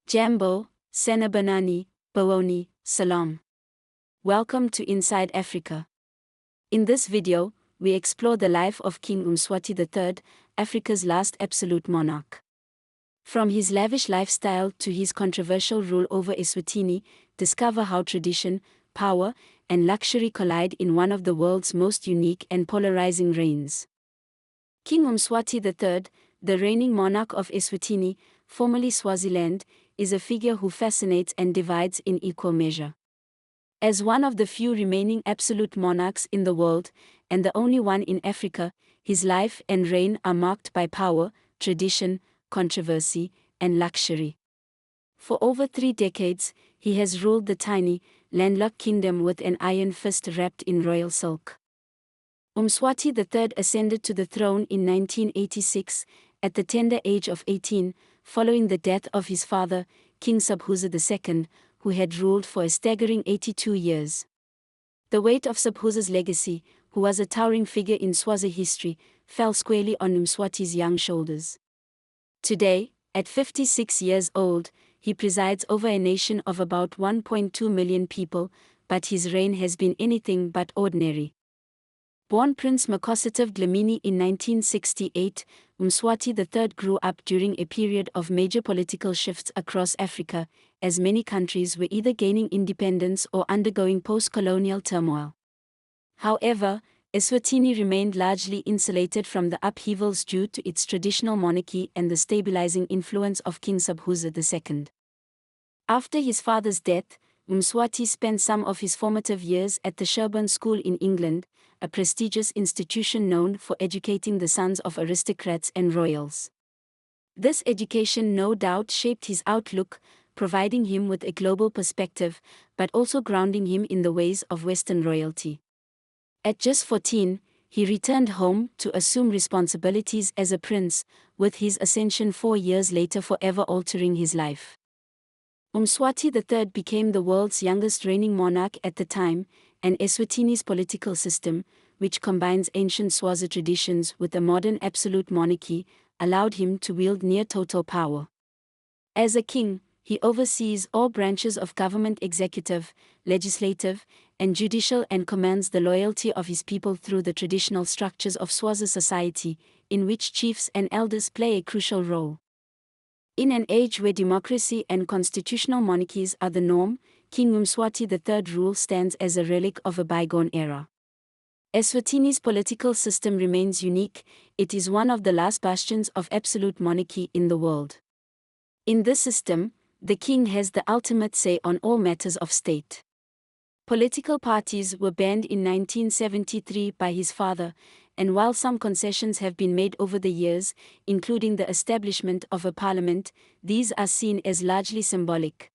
Jambo, Senabanani, Bawoni, Salam. Welcome to Inside Africa. In this video, we explore the life of King Mswati III, Africa's last absolute monarch. From his lavish lifestyle to his controversial rule over Eswatini, discover how tradition, power, and luxury collide in one of the world's most unique and polarizing reigns. King Mswati III, the reigning monarch of Eswatini, formerly Swaziland, is a figure who fascinates and divides in equal measure. As one of the few remaining absolute monarchs in the world, and the only one in Africa, his life and reign are marked by power, tradition, controversy, and luxury. For over 3 decades, he has ruled the tiny, landlocked kingdom with an iron fist wrapped in royal silk. Mswati III ascended to the throne in 1986, at the tender age of 18, following the death of his father, King Mswati II, who had ruled for a staggering 82 years. The weight of Mswati's legacy, who was a towering figure in Swazi history, fell squarely on Mswati's young shoulders. Today, at 56 years old, he presides over a nation of about 1.2 million people, but his reign has been anything but ordinary. Born Prince Makhosetive Dlamini in 1968, Mswati III grew up during a period of major political shifts across Africa, as many countries were either gaining independence or undergoing post-colonial turmoil. However, Eswatini remained largely insulated from the upheavals due to its traditional monarchy and the stabilizing influence of King Mswati II. After his father's death, Mswati spent some of his formative years at the Sherborne School in England, a prestigious institution known for educating the sons of aristocrats and royals. This education no doubt shaped his outlook, providing him with a global perspective, but also grounding him in the ways of Western royalty. At just 14, he returned home to assume responsibilities as a prince, with his ascension 4 years later forever altering his life. Mswati III became the world's youngest reigning monarch at the time, and Eswatini's political system, which combines ancient Swazi traditions with a modern absolute monarchy, allowed him to wield near-total power. As a king, he oversees all branches of government, executive, legislative, and judicial, and commands the loyalty of his people through the traditional structures of Swazi society, in which chiefs and elders play a crucial role. In an age where democracy and constitutional monarchies are the norm, King Mswati III's rule stands as a relic of a bygone era. Eswatini's political system remains unique. It is one of the last bastions of absolute monarchy in the world. In this system, the king has the ultimate say on all matters of state. Political parties were banned in 1973 by his father, and while some concessions have been made over the years, including the establishment of a parliament, these are seen as largely symbolic.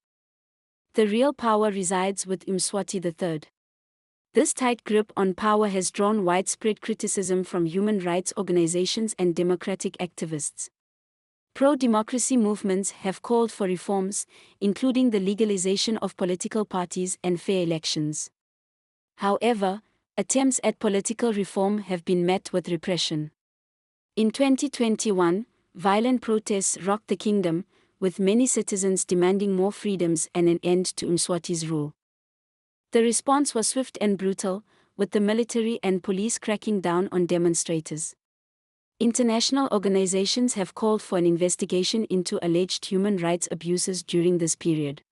The real power resides with Mswati III. This tight grip on power has drawn widespread criticism from human rights organizations and democratic activists. Pro-democracy movements have called for reforms, including the legalization of political parties and fair elections. However, attempts at political reform have been met with repression. In 2021, violent protests rocked the kingdom, with many citizens demanding more freedoms and an end to Mswati's rule. The response was swift and brutal, with the military and police cracking down on demonstrators. International organizations have called for an investigation into alleged human rights abuses during this period.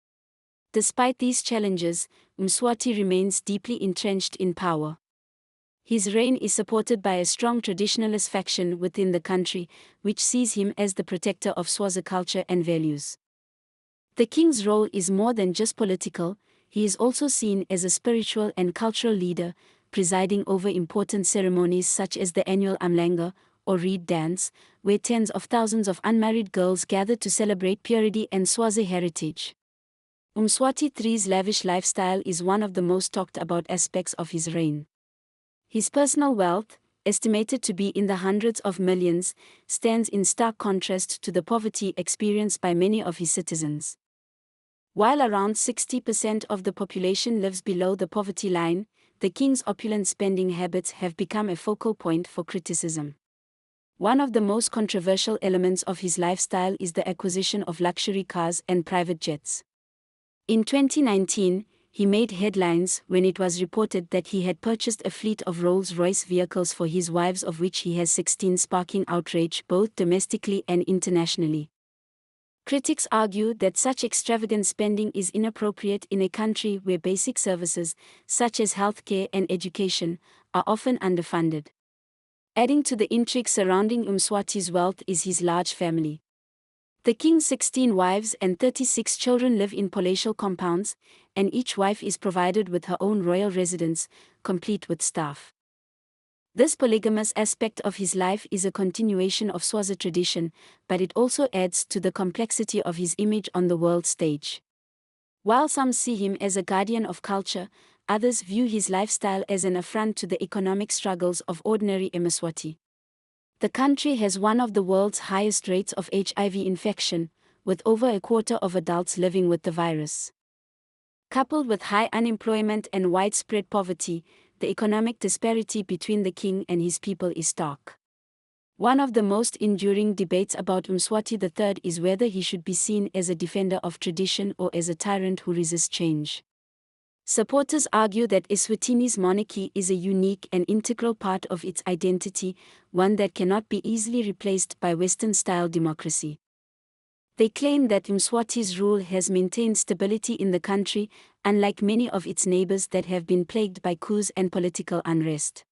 Despite these challenges, Mswati remains deeply entrenched in power. His reign is supported by a strong traditionalist faction within the country, which sees him as the protector of Swazi culture and values. The king's role is more than just political. He is also seen as a spiritual and cultural leader, presiding over important ceremonies such as the annual Umhlanga, or reed dance, where tens of thousands of unmarried girls gather to celebrate purity and Swazi heritage. Mswati III's lavish lifestyle is one of the most talked about aspects of his reign. His personal wealth, estimated to be in the hundreds of millions, stands in stark contrast to the poverty experienced by many of his citizens. While around 60% of the population lives below the poverty line, the king's opulent spending habits have become a focal point for criticism. One of the most controversial elements of his lifestyle is the acquisition of luxury cars and private jets. In 2019, he made headlines when it was reported that he had purchased a fleet of Rolls-Royce vehicles for his wives, of which he has 16, sparking outrage both domestically and internationally. Critics argue that such extravagant spending is inappropriate in a country where basic services, such as healthcare and education, are often underfunded. Adding to the intrigue surrounding Mswati's wealth is his large family. The king's 16 wives and 36 children live in palatial compounds, and each wife is provided with her own royal residence, complete with staff. This polygamous aspect of his life is a continuation of Swazi tradition, but it also adds to the complexity of his image on the world stage. While some see him as a guardian of culture, others view his lifestyle as an affront to the economic struggles of ordinary Mswati. The country has one of the world's highest rates of HIV infection, with over a quarter of adults living with the virus. Coupled with high unemployment and widespread poverty, the economic disparity between the king and his people is stark. One of the most enduring debates about Mswati III is whether he should be seen as a defender of tradition or as a tyrant who resists change. Supporters argue that Eswatini's monarchy is a unique and integral part of its identity, one that cannot be easily replaced by Western-style democracy. They claim that Mswati's rule has maintained stability in the country, unlike many of its neighbors that have been plagued by coups and political unrest.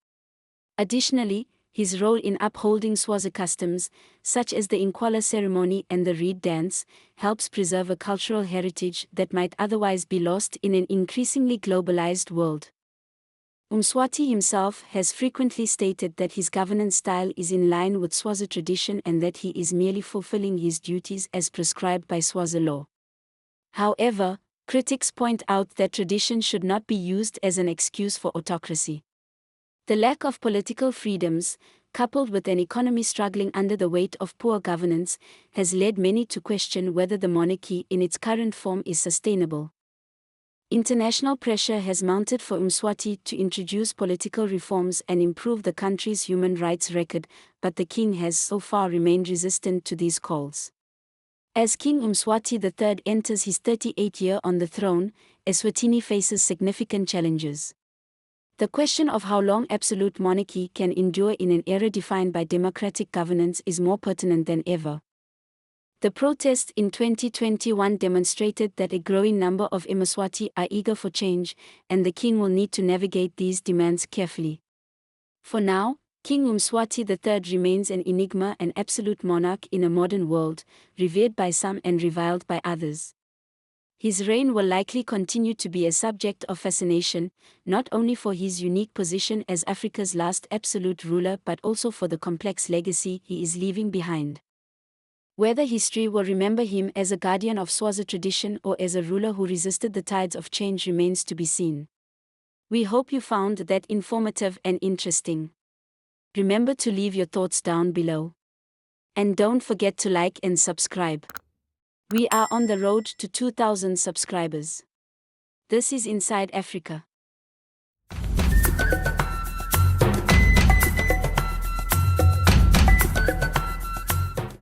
Additionally, his role in upholding Swazi customs, such as the Inkwala ceremony and the reed dance, helps preserve a cultural heritage that might otherwise be lost in an increasingly globalized world. Mswati himself has frequently stated that his governance style is in line with Swazi tradition and that he is merely fulfilling his duties as prescribed by Swazi law. However, critics point out that tradition should not be used as an excuse for autocracy. The lack of political freedoms, coupled with an economy struggling under the weight of poor governance, has led many to question whether the monarchy in its current form is sustainable. International pressure has mounted for Mswati to introduce political reforms and improve the country's human rights record, but the king has so far remained resistant to these calls. As King Mswati III enters his 38th year on the throne, Eswatini faces significant challenges. The question of how long absolute monarchy can endure in an era defined by democratic governance is more pertinent than ever. The protests in 2021 demonstrated that a growing number of Mswati are eager for change, and the king will need to navigate these demands carefully. For now, King Mswati III remains an enigma, an absolute monarch in a modern world, revered by some and reviled by others. His reign will likely continue to be a subject of fascination, not only for his unique position as Africa's last absolute ruler but also for the complex legacy he is leaving behind. Whether history will remember him as a guardian of Swazi tradition or as a ruler who resisted the tides of change remains to be seen. We hope you found that informative and interesting. Remember to leave your thoughts down below. And don't forget to like and subscribe. We are on the road to 2,000 subscribers. This is Inside Africa.